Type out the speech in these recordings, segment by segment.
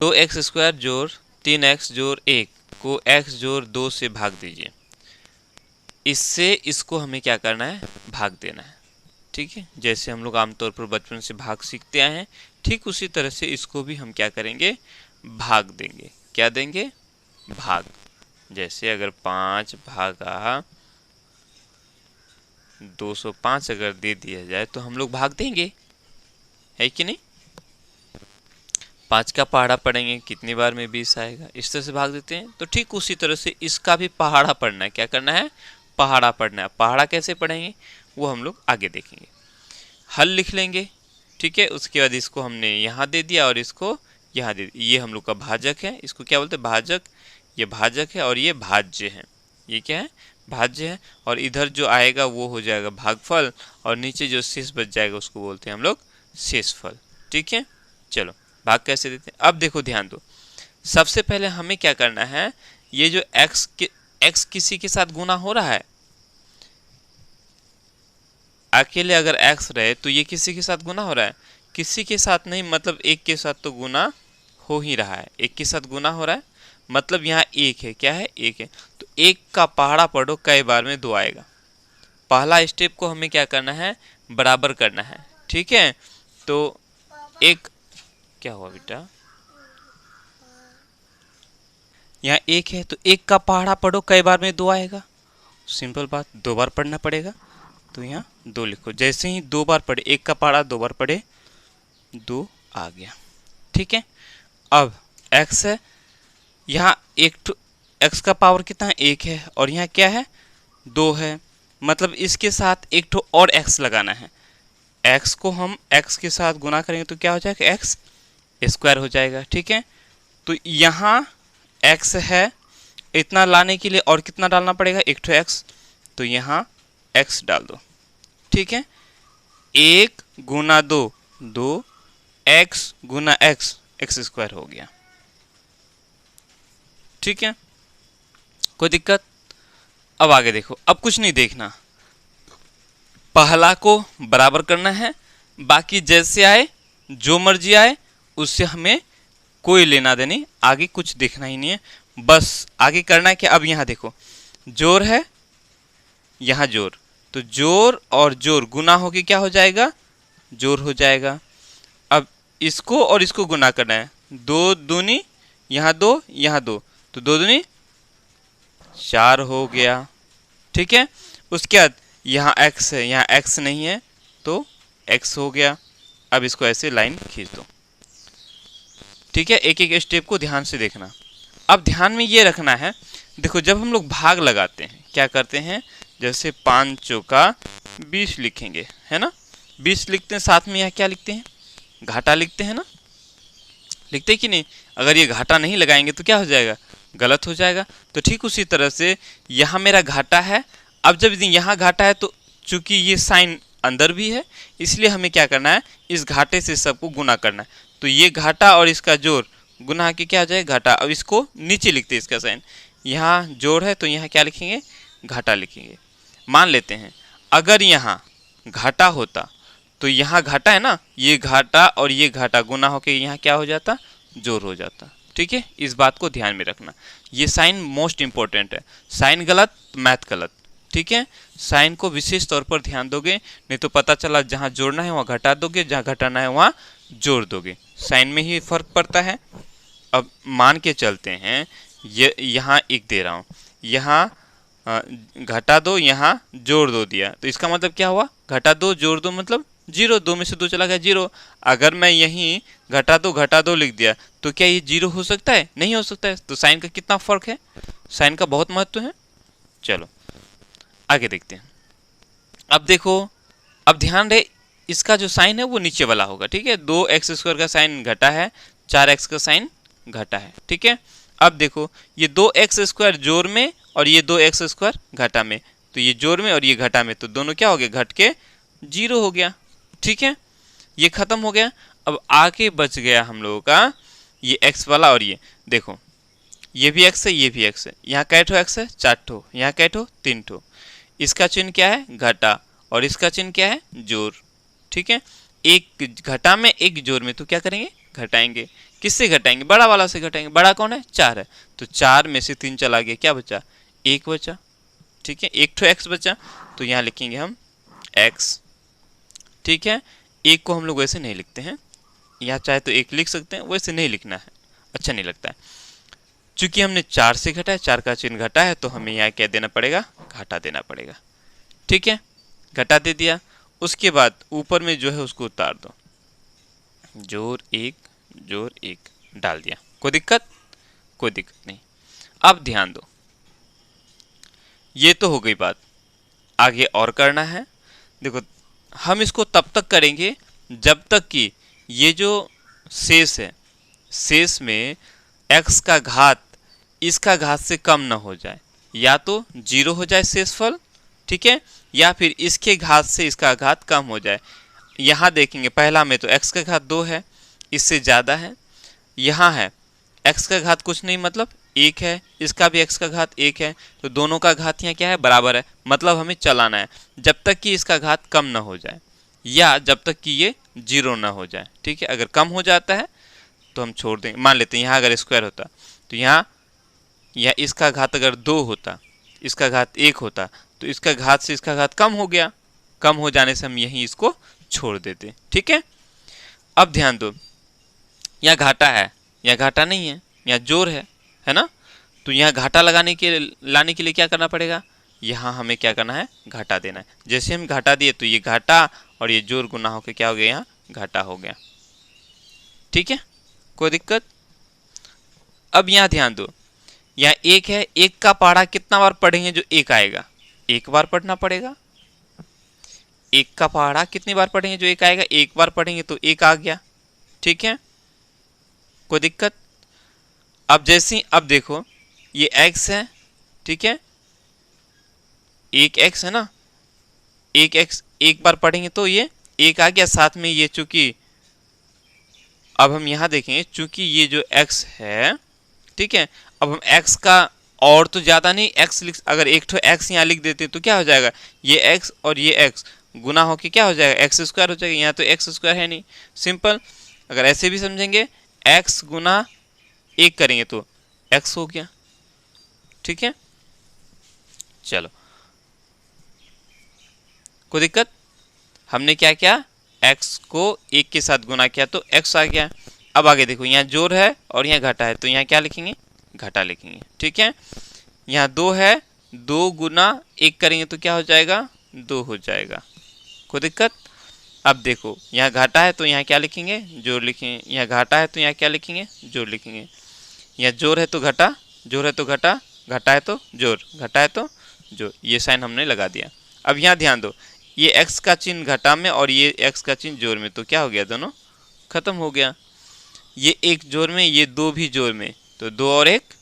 2x² जोड़ 3x जोड़ 1 को x जोड़ 2 से भाग दीजिए। इससे इसको हमें क्या करना है, भाग देना है। ठीक है, जैसे हम लोग आमतौर पर बचपन से भाग सीखते आए हैं, ठीक उसी तरह से इसको भी हम क्या करेंगे, भाग देंगे। क्या देंगे, भाग। जैसे अगर 5 भागा 205 अगर दे दिया जाए तो हम लोग भाग देंगे, है कि नहीं। 5 का पहाड़ा पढ़ेंगे, कितनी बार में 20 आएगा, इस तरह से भाग देते हैं। तो ठीक उसी तरह से इसका भी पहाड़ा पढ़ना है। क्या करना है, पहाड़ा पढ़ना है। पहाड़ा कैसे पढ़ेंगे वो हम लोग आगे देखेंगे। हल लिख लेंगे, ठीक है। उसके बाद इसको हमने यहाँ दे दिया और इसको यहाँ दे दिया। ये हम लोग का भाजक है, इसको क्या बोलते हैं, भाजक। ये भाजक है और ये भाज्य है। ये क्या है, भाज्य है। और इधर जो आएगा वो हो जाएगा भागफल, और नीचे जो शेष बच जाएगा उसको बोलते हैं हम लोग शेषफल। ठीक है, चलो भाग कैसे देते हैं। अब देखो ध्यान दो, सबसे पहले हमें क्या करना है, ये जो x किसी के साथ गुना हो रहा है, अकेले अगर x रहे तो ये किसी के साथ गुना हो रहा है, किसी के साथ नहीं, मतलब एक के साथ तो गुना हो ही रहा है। एक के साथ गुना हो रहा है, मतलब यहाँ एक है। क्या है, एक है। तो एक का पहाड़ा पढ़ो, कई बार में 2 आएगा। पहला स्टेप को हमें क्या करना है, बराबर करना है। ठीक है, तो एक, क्या हुआ बेटा, यहाँ एक है तो एक का पहाड़ा पढ़ो, कई बार में 2 आएगा। सिंपल बात, 2 बार पढ़ना पड़ेगा। तो यहाँ 2 लिखो। जैसे ही 2 बार पढ़े, एक का पहाड़ा 2 बार पढ़े, 2 आ गया। ठीक है, अब x है, यहाँ एक x का पावर कितना है, 1 है, और यहाँ क्या है, 2 है। मतलब इसके साथ एक ठो और x लगाना है। x को हम x के साथ गुना करेंगे तो क्या हो जाएगा, x स्क्वायर हो जाएगा। ठीक है, तो यहाँ x है, इतना लाने के लिए और कितना डालना पड़ेगा, एक ठो x, तो यहाँ x डाल दो। ठीक है, 1 गुना 2, 2, x गुना x, x स्क्वायर हो गया। ठीक है, कोई दिक्कत। अब आगे देखो, अब कुछ नहीं देखना, पहला को बराबर करना है, बाकी जैसे आए, जो मर्जी आए, उससे हमें कोई लेना देनी, आगे कुछ देखना ही नहीं है। बस आगे करना है कि अब यहाँ देखो, जोड़ है, यहाँ जोड़, तो जोड़ और जोड़ गुना होके क्या हो जाएगा, जोड़ हो जाएगा। अब इसको और इसको गुना करना है, 2 दूनी, यहाँ 2, यहाँ 2, तो 2 दूनी 4 हो गया। ठीक है, उसके बाद यहाँ x है, यहाँ x नहीं है तो x हो गया। अब इसको ऐसे लाइन खींच दो। ठीक है, एक एक स्टेप को ध्यान से देखना। अब ध्यान में ये रखना है, देखो जब हम लोग भाग लगाते हैं क्या करते हैं, जैसे 5 चौका 20 लिखेंगे, है ना, 20 लिखते हैं, साथ में यहाँ क्या लिखते हैं, घाटा लिखते हैं ना, लिखते कि नहीं। अगर ये घाटा नहीं लगाएंगे तो क्या हो जाएगा, गलत हो जाएगा। तो ठीक उसी तरह से यहाँ मेरा घाटा है। अब जब यहाँ घाटा है तो चूंकि ये साइन अंदर भी है, इसलिए हमें क्या करना है, इस घाटे से सबको गुना करना है। तो ये घाटा और इसका जोड़ गुना के क्या हो जाएगा, घाटा। अब इसको नीचे लिखते हैं, इसका साइन, यहाँ जोड़ है तो यहाँ क्या लिखेंगे, घाटा लिखेंगे। मान लेते हैं अगर यहाँ घाटा होता तो यहाँ घाटा है ना, ये घाटा और ये घाटा गुना होके यहाँ क्या हो जाता, जोड़ हो जाता। ठीक है, इस बात को ध्यान में रखना, ये साइन मोस्ट इंपॉर्टेंट है। साइन गलत, मैथ गलत। ठीक है, साइन को विशेष तौर पर ध्यान दोगे, नहीं तो पता चला जहाँ जोड़ना है वहाँ घटा दोगे, जहाँ घटाना है वहाँ जोड़ दोगे। साइन में ही फर्क पड़ता है। अब मान के चलते हैं ये यहाँ 1 दे रहा हूँ, यहाँ घटा 2, यहाँ जोड़ 2 दिया, तो इसका मतलब क्या हुआ, घटा 2 जोड़ 2 मतलब 0, 2 में से 2 चला गया 0। अगर मैं यहीं घटा 2 लिख दिया तो क्या ये 0 हो सकता है, नहीं हो सकता है। तो साइन का कितना फर्क है, साइन का बहुत महत्व है। चलो आगे देखते हैं। अब देखो, अब ध्यान रहे, इसका जो साइन है वो नीचे वाला होगा। ठीक है, 2x² का साइन घटा है, 4x का साइन घटा है। ठीक है, अब देखो ये 2x² जोड़ में और ये 2x² घटा में, तो ये जोड़ में और ये घटा में, तो दोनों क्या हो गए, घट के 0 हो गया। ठीक है, ये खत्म हो गया। अब आगे बच गया हम लोगों का ये x वाला, और ये देखो ये भी x है, ये भी x है। यहाँ कै ठो x है, 4 ठो, यहाँ कै ठो, 3 ठो। इसका चिन्ह क्या है, घटा, और इसका चिन्ह क्या है, जोड़। ठीक है, एक घटा में एक जोड़ में, तो क्या करेंगे, घटाएंगे। किससे घटाएंगे? बड़ा वाला से घटाएंगे। बड़ा कौन है? 4 है, तो 4 में से 3 चला गया, क्या बचा? 1 बचा। ठीक है, एक तो x बचा, तो यहाँ लिखेंगे हम x। ठीक है, एक को हम लोग वैसे नहीं लिखते हैं, यहाँ चाहे तो 1 लिख सकते हैं, वैसे नहीं लिखना है, अच्छा नहीं लगता है। चूंकि हमने 4 से घटा है, 4 का चिन्ह घटा है, तो हमें यहाँ क्या देना पड़ेगा? घाटा देना पड़ेगा। ठीक है, घटा दे दिया। उसके बाद ऊपर में जो है उसको उतार दो, जोड़ 1 डाल दिया। कोई दिक्कत? कोई दिक्कत नहीं। अब ध्यान दो, ये तो हो गई बात, आगे और करना है। देखो, हम इसको तब तक करेंगे जब तक कि ये जो शेष है, शेष में x का घात इसका घात से कम ना हो जाए, या तो 0 हो जाए शेषफल, ठीक है, या फिर इसके घात से इसका घात कम हो जाए। यहाँ देखेंगे पहला में तो x का घात 2 है, इससे ज़्यादा है। यहाँ है x का घात कुछ नहीं, मतलब 1 है, इसका भी x का घात 1 है, तो दोनों का घात यहाँ क्या है? बराबर है। मतलब हमें चलाना है जब तक कि इसका घात कम ना हो जाए, या जब तक कि ये 0 ना हो जाए। ठीक है, अगर कम हो जाता है तो हम छोड़ देंगे। मान लेते हैं यहाँ अगर स्क्वायर होता तो यहाँ या इसका घात अगर 2 होता, इसका घात 1 होता, तो इसका घात से इसका घात कम हो गया, कम हो जाने से हम यहीं इसको छोड़ देते। ठीक है, अब ध्यान दो, यहाँ घाटा है, यहाँ घाटा नहीं है, यहाँ जोड़ है ना, तो यहाँ घाटा लाने के लिए क्या करना पड़ेगा? यहाँ हमें क्या करना है? घाटा देना है। जैसे हम घाटा दिए तो ये घाटा और ये जोड़ गुना होकर क्या हो गया? यहाँ घाटा हो गया। ठीक है, कोई दिक्कत? अब यहाँ ध्यान दो, यहाँ 1 है, 1 का पहाड़ा कितना बार पढ़ेंगे जो 1 आएगा? 1 बार पढ़ना पड़ेगा। 1 का पहाड़ा कितनी बार पढ़ेंगे जो 1 आएगा? 1 बार पढ़ेंगे तो 1 आ गया। ठीक है, कोई दिक्कत? अब जैसे अब देखो, ये x है, ठीक है, 1x है ना, 1x 1 बार पढ़ेंगे तो ये 1 आ गया। साथ में ये चूंकि अब हम यहाँ देखेंगे, चूंकि ये जो x है, ठीक है, अब हम x का और तो ज़्यादा नहीं x लिख, अगर एक तो x यहाँ लिख देते तो क्या हो जाएगा? ये x और ये x गुना होके क्या हो जाएगा? x स्क्वायर हो जाएगा। यहाँ तो x स्क्वायर है नहीं, सिंपल। अगर ऐसे भी समझेंगे, x गुना 1 करेंगे तो x हो गया। ठीक है, चलो, कोई दिक्कत? हमने क्या किया? x को 1 के साथ गुना किया तो x आ गया। अब आगे देखो, यहाँ जोड़ है और यहाँ घटा है, तो यहाँ क्या लिखेंगे? घटा लिखेंगे। ठीक है, यहाँ 2 है, 2 गुना 1 करेंगे तो क्या हो जाएगा? 2 हो जाएगा। कोई दिक्कत? अब देखो, यहाँ घाटा है तो यहाँ क्या लिखेंगे? जोड़ लिखेंगे। यहाँ घाटा है तो यहाँ क्या लिखेंगे? जोड़ लिखेंगे। यहाँ जोड़ है तो घटा, जोड़ है तो घटा, घटा है तो जोड़, घटा है तो जोड़, ये साइन हमने लगा दिया। अब यहाँ ध्यान दो, ये x का चिन्ह घटा में और ये x का चिन्ह जोड़ में, तो क्या हो गया? दोनों खत्म हो गया। ये 1 जोड़ में, ये 2 भी जोड़ में, तो 2 और 1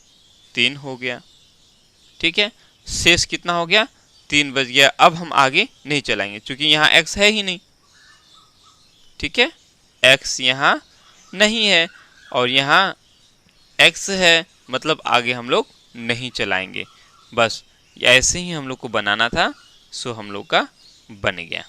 3 हो गया। ठीक है, शेष कितना हो गया? 3 बच गया। अब हम आगे नहीं चलाएंगे क्योंकि यहाँ x है ही नहीं। ठीक है, x यहाँ नहीं है और यहाँ x है, मतलब आगे हम लोग नहीं चलाएंगे। बस ऐसे ही हम लोग को बनाना था, सो हम लोग का बन गया।